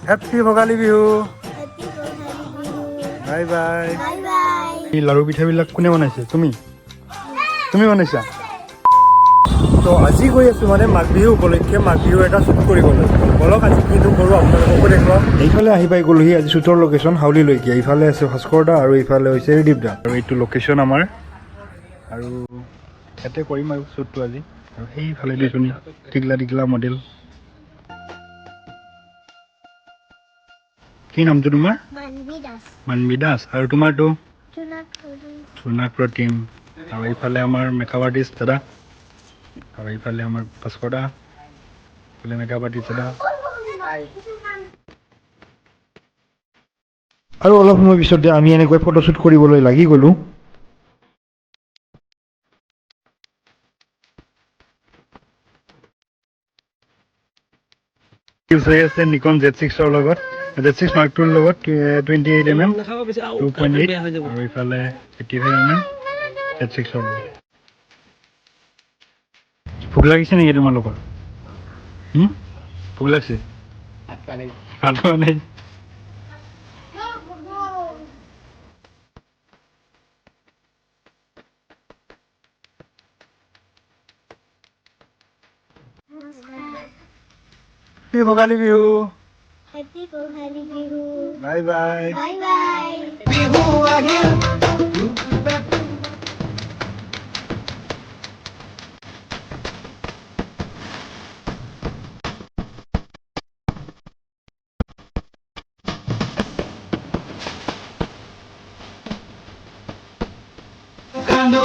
Happy Bhogali Bihu. Happy Bhogali Bihu. Bye bye. Bye bye. এই লাড়ু পিঠাবিলাক কোনে বনাইছে? তুমি বনাইছা? তো আজি গৈ আছোঁ মানে মাঘ বিহু উপলক্ষে মাঘ বিহু এটা শ্বুট কৰিবলৈ। বলক আজি কিনো কৰোঁ আপোনালোককো দেখুৱাম। এইফালে আহি পাই গ'লোহি আজি শ্বুটৰ লোকেশ্যন হাউলিলৈকে। এইফালে আছে ভাস্কৰ দা আৰু এইফালে হৈছে ৰিদীপ দা। আৰু এইটো লোকেশ্যন আমাৰ, আৰু ইয়াতে কৰিম আৰু শ্বুটটো আজি। আৰু সেইফালে দুজনী টিকলা মডেল। কি নামটো তোমাৰ? মানবী দাস। মানবী দাস। আৰু তোমাৰটো? জোনাক জোনাক প্ৰতিম। আৰু এইফালে আমাৰ মেকআপ আৰ্টিষ্ট দাদা, আৰু এইফালে আমাৰ ভাস্কৰ দা, এইফালে মেকআপ আৰ্টিষ্ট দাদা। আৰু অলপ সময় পিছতে আমি এনেকৈ ফটোশ্বুট কৰিবলৈ লাগি গ'লোঁ। ইউজ হৈ আছে নিকন Z6ৰ লগত, Z6 Mark IIৰ লগত 28mm 2.8, আৰু এইফালে 85mm Z6ৰ লগত। ভোক লাগিছে নেকি তোমালোকৰ? ভোক লাগিছে? ভাত খোৱা নাই? Happy Bhogali Bihu. Happy Bhogali Bihu. Bye bye. Bye bye. Bihu আহিল